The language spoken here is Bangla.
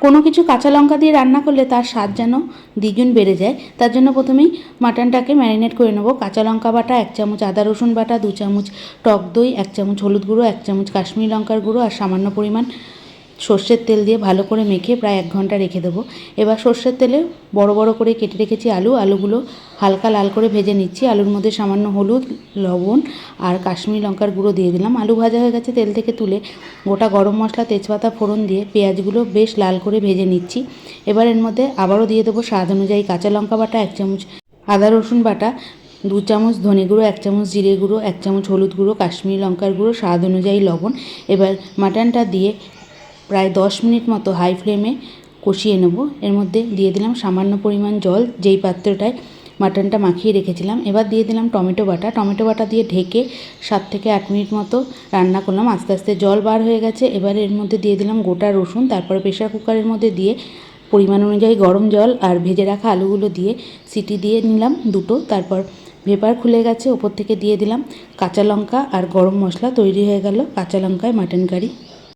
কোনো কিছু কাঁচা লঙ্কা দিয়ে রান্না করলে তার স্বাদ যেন দ্বিগুণ বেড়ে যায়। তার জন্য প্রথমেই মাটনটাকে ম্যারিনেট করে নেব। কাঁচা লঙ্কা বাটা 1 চামচ, আদা রসুন বাটা 2 চামচ, টক দই 1 চামচ, হলুদ গুঁড়ো 1 চামচ, কাশ্মীরি লঙ্কার গুঁড়ো আর সামান্য পরিমাণ সর্ষের তেল দিয়ে ভালো করে মেখে প্রায় 1 ঘন্টা রেখে দেবো। এবার সর্ষের তেলে বড় বড় করে কেটে রেখেছি আলুগুলো হালকা লাল করে ভেজে নিচ্ছি। আলুর মধ্যে সামান্য হলুদ, লবণ আর কাশ্মীরি লঙ্কার গুঁড়ো দিয়ে দিলাম। আলু ভাজা হয়ে গেছে, তেল থেকে তুলে গোটা গরম মশলা, তেজপাতা ফোড়ন দিয়ে পেঁয়াজগুলো বেশ লাল করে ভেজে নিচ্ছি। এবার এর মধ্যে আবারও দিয়ে দেবো স্বাদ অনুযায়ী কাঁচা লঙ্কা বাটা 1 চামচ, আদা রসুন বাটা 2 চামচ, ধনে গুঁড়ো 1 চামচ, জিরে গুঁড়ো 1 চামচ, হলুদ গুঁড়ো, কাশ্মীরি লঙ্কার গুঁড়ো, স্বাদ অনুযায়ী লবণ। এবার মাটনটা দিয়ে প্রায় 10 মিনিট মতো হাই ফ্লেমে কষিয়ে নেব। এর মধ্যে দিয়ে দিলাম সামান্য পরিমাণ জল, যেই পাত্রটায় মাটনটা মাখিয়ে রেখেছিলাম। এবার দিয়ে দিলাম টমেটো বাটা দিয়ে ঢেকে 7 থেকে 8 মিনিট মতো রান্না করলাম। আস্তে আস্তে জল বার হয়ে গেছে। এবার এর মধ্যে দিয়ে দিলাম গোটা রসুন, তারপরে প্রেশার কুকারের মধ্যে দিয়ে পরিমাণ অনুযায়ী গরম জল আর ভেজে রাখা আলুগুলো দিয়ে সিটি দিয়ে নিলাম 2টো। তারপর ভেপার খুলে গেছে, ওপর থেকে দিয়ে দিলাম কাঁচা লঙ্কা আর গরম মশলা। তৈরি হয়ে গেল কাঁচা লঙ্কায় মাটন কারি।